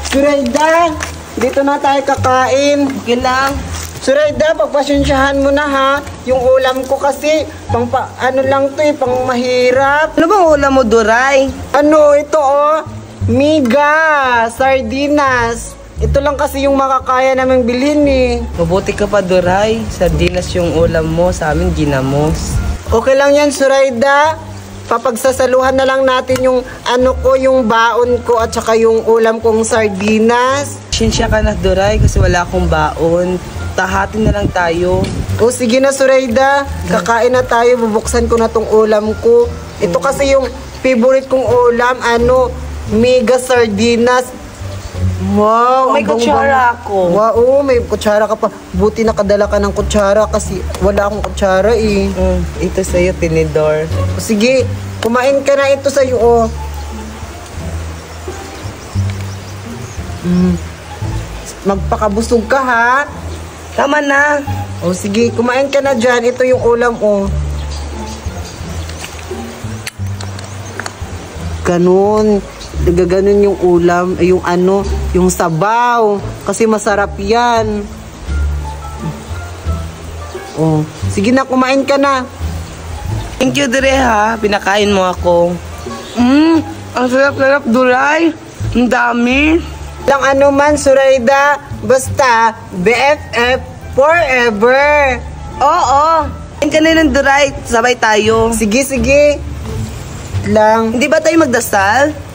Surayda, dito na tayo kakain. Okay lang. Surayda, pagpasensyahan mo na ha. Yung ulam ko kasi, ano lang to pang mahirap. Ano bang ulam mo, Duray? Ano, ito miga, sardinas. Ito lang kasi yung makakaya naming bilhin Mabuti ka pa, Duray. Sardinas yung ulam mo, sa amin ginamos. Okay lang yan, Surayda. Papagsasaluhan na lang natin yung yung baon ko at saka yung ulam kong sardinas. Sinsya ka na, Duray, kasi wala akong baon. Tahatin na lang tayo. O sige na, Surayda. Kakain na tayo. Bubuksan ko na tong ulam ko. Ito kasi yung favorite kong ulam. Mega sardinas. Wow, may kutsara ako. Wow, may kutsara ka pa. Buti nakadala ka ng kutsara kasi wala akong kutsara Ito sa'yo, tinidor. O sige, kumain ka na, ito sa'yo Magpakabusog ka ha. Tama na. O sige, kumain ka na dyan. Ito yung ulam Ganun. Nagaganon yung ulam. Yung sabaw. Kasi masarap yan. Sige na, kumain ka na. Thank you, Dure, ha. Pinakain mo ako. Ang sarap-sarap, Duray. Ang dami. Lang man, Surayda. Basta, BFF forever. Oo. Kain ka na ng Duray. Sabay tayo. Sige. Lang. Hindi ba tayo magdasal?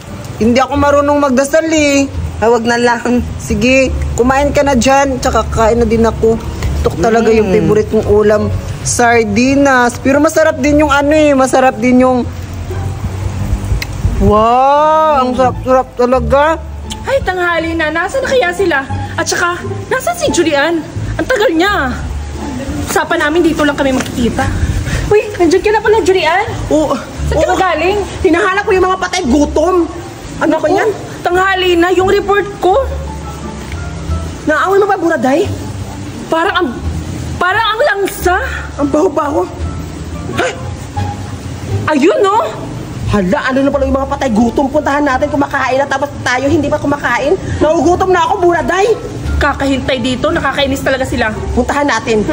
Hindi ako marunong magdasal Huwag na lang. Sige, kumain ka na dyan. Tsaka kain na din ako. Ito talaga yung favorite kong ulam. Sardinas. Pero masarap din yung masarap din yung... Wow! Ang sarap-sarap talaga. Ay, tanghali na. Nasaan na kaya sila? At saka, nasaan si Julian? Ang tagal niya. Usapan namin, dito lang kami makikita. Uy, nandiyan ka na pala, Julian. Saan ka galing? Hinahanap ko yung mga patay gutom. Ano ba yan? Tanghali na, yung report ko. Naaway mo ba, Buraday? Parang ang langsa. Ang baho-baho. Ay! Ayun, no? Hala, ano na pala yung mga patay gutom? Puntahan natin, kumakain na, tapos tayo hindi pa kumakain. Naugutom na ako, Buraday. Kakahintay dito, nakakainis talaga sila. Puntahan natin.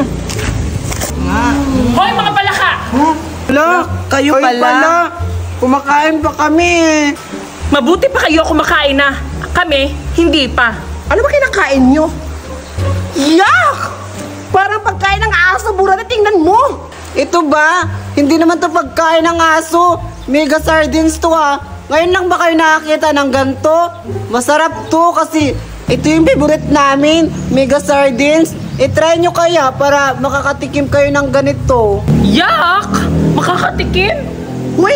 Hoy, mga palaka! Hala, Kayo pala. Kumakain pa kami Mabuti pa kayo kumakain na. Kami, hindi pa. Ano ba kinakain nyo? Yak! Parang pagkain ng aso, Buraday, tingnan mo. Ito ba? Hindi naman to pagkain ng aso. Mega sardines to Ngayon lang ba kayo nakakita ng ganito? Masarap to kasi ito yung favorite namin. Mega sardines. I-try nyo kaya para makakatikim kayo ng ganito. Yak! Makakatikim? Uy,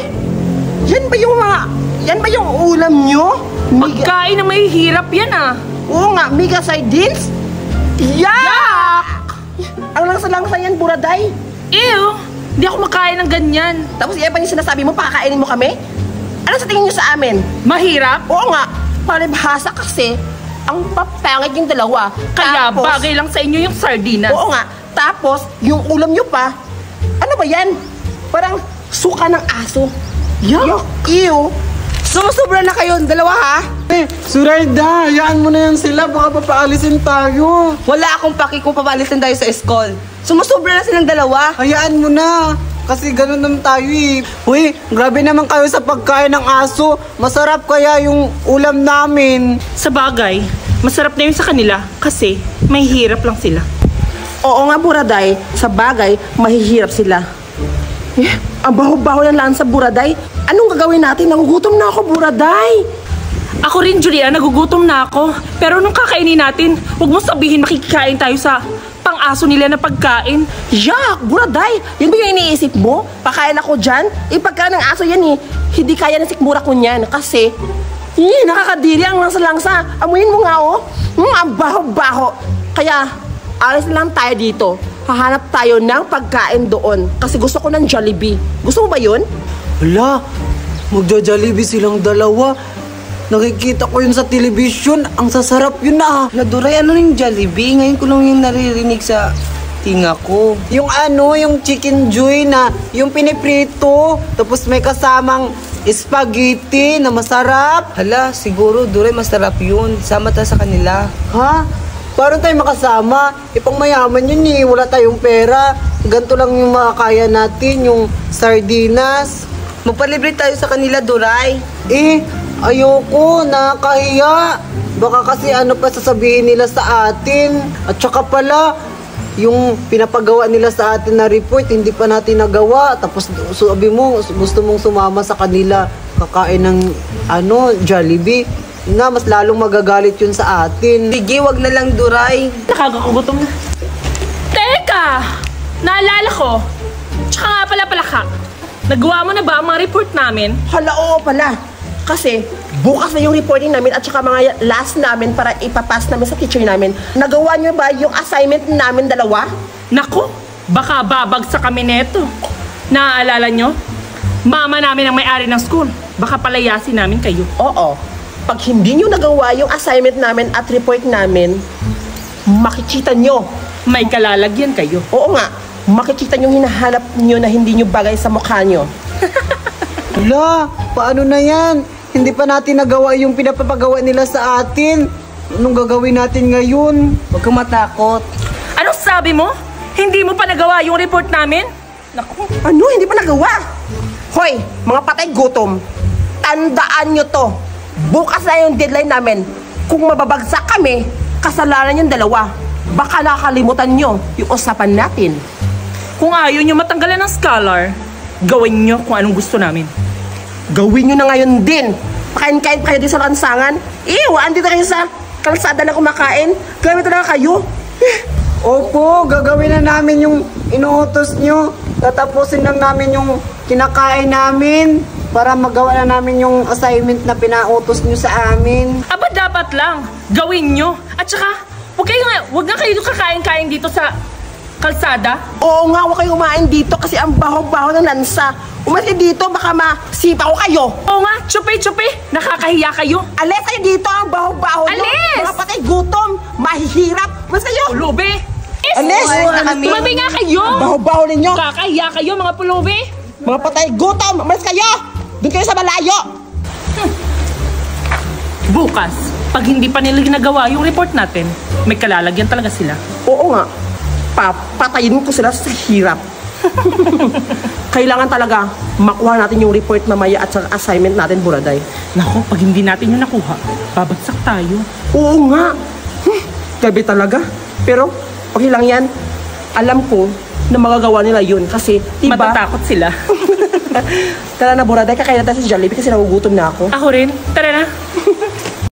yan ba yung ulam nyo? Pagkain na may hirap yan Oo nga, mega sardines? Yak! Ang langsa-langsa yan, Buraday. Ew! Hindi ako makain ng ganyan. Tapos yan pa yung sinasabi mo, pakakainin mo kami? Ano sa tingin nyo sa amin? Mahirap? Oo nga, palibhasa kasi, ang papangit yung dalawa. Kaya Tapos, bagay lang sa inyo yung sardinas. oo nga, tapos yung ulam nyo pa, ano ba yan? Parang suka ng aso. Yuck! Ew! Sumusobra na kayo, dalawa ha? Surayda, hayaan mo na yan sila. Baka papaalisin tayo. Wala akong paki kung papalitan tayo sa school. Sumusobra na silang dalawa. Hayaan mo na. Kasi ganun naman tayo Uy, grabe naman kayo sa pagkain ng aso. Masarap kaya yung ulam namin. Sa bagay, masarap na yun sa kanila kasi may hirap lang sila. Oo nga, Buraday, sa bagay, mahihirap sila. Ang baho-baho ng lansa, Buraday. Anong gagawin natin? Nagugutom na ako, Buraday. Ako rin, Julia, nagugutom na ako. Pero nung kakainin natin, huwag mo sabihin makikikain tayo sa pang-aso nila na pagkain. Yak! Buraday! Yan ba yung iniisip mo? Pakain ako dyan? Pagkain ng aso yan Hindi kaya ng sikmura ko niyan. Kasi, nakakadiri ang langsa-langsa. Amuyin mo nga ang baho-baho. Kaya, alis lang tayo dito. Hahanap tayo ng pagkain doon. Kasi gusto ko ng Jollibee. Gusto mo ba yun? Hala, magja-Jollibee silang dalawa. Nakikita ko yun sa television. Ang sasarap yun Duray, ano yung Jollibee? Ngayon ko lang yung naririnig sa tinga ko. Yung yung chicken joy na, yung piniprito. Tapos may kasamang spaghetti na masarap. Hala, siguro, Duray, masarap yun. Sama tayo sa kanila. Ha? Paano tayo makasama? Ipang mayaman yun eh. Wala tayong pera. Ganito lang yung makakaya natin, yung sardinas. Magpalibre tayo sa kanila, Duray. Ayoko, nakakahiya. Baka kasi ano pa sasabihin nila sa atin. At saka pala, yung pinapagawa nila sa atin na report, hindi pa natin nagawa. Tapos sabi mo, gusto mong sumama sa kanila, kakain ng Jollibee. Nga, mas lalong magagalit yun sa atin. Sige, wag na lang, Duray. Nakakagutom na. Teka! Naalala ko. Tsaka nga pala palakak. Nagawa mo na ba ang mga report namin? Hala, oo pala. Kasi bukas na yung reporting namin at saka mga last namin para ipapass namin sa teacher namin. Nagawa niyo ba yung assignment namin dalawa? Nako, baka babagsak kami neto. Naaalala nyo? Mama namin ang may-ari ng school. Baka palayasin namin kayo. Oo. Pag hindi niyo nagawa yung assignment namin at report namin, makikita niyo. May kalalagyan kayo. Oo nga. Makikita niyo hinahanap niyo na hindi niyo bagay sa mukha niyo. Hala, paano na yan? Hindi pa natin nagawa yung pinapapagawa nila sa atin. Anong gagawin natin ngayon? Huwag kang matakot. Anong sabi mo? Hindi mo pa nagawa yung report namin? Naku, Ano? Hindi pa nagawa? Hoy, mga patay gutom. Tandaan nyo to. Bukas na yung deadline namin. Kung mababagsak kami, kasalanan yung dalawa. Baka nakakalimutan nyo yung usapan natin. kung ayaw nyo matanggalan ng scholar, gawin nyo kung anong gusto namin. Gawin nyo na ngayon din. Pakain-kain pa kayo din sa lansangan. Andito kayo sa kalsada na kumakain. Gamit na kayo. Opo, gagawin na namin yung inuutos nyo. Tatapusin lang namin yung kinakain namin para magawa na namin yung assignment na pinautos nyo sa amin. Aba, dapat lang. Gawin nyo. At saka, huwag na kayo kakain-kain dito sa kalsada. Oo nga, huwag kayo kumain dito kasi ang baho-baho ng lansa. Umalis dito, baka masipa ko kayo. Oo nga, chupi-chupi. Nakakahiya kayo. Alis kayo dito, ang baho-baho nyo. Alis! Mga patay gutom, mahihirap. Mas kayo. Pulubi. Alis! Tumabi nga kayo. Baho-baho ninyo. Kakahiya kayo, mga pulubi. Mga patay gutom, umalis kayo. Doon kayo sa malayo. Bukas, pag hindi pa nila ginagawa yung report natin, may kalalagyan talaga sila. Oo nga, papatayin ko sila sa hirap. Kailangan talaga makuha natin yung report mamaya at sa assignment natin, Buraday. Nako, pag hindi natin yung nakuha, babagsak tayo. Oo nga. Gabi talaga. Pero, okay lang yan. Alam ko na magagawa nila yun kasi, diba? Matatakot sila. Tara na, Buraday, kakain na tayo sa Jollibee kasi nagugutom na ako. Ako rin. Tara na.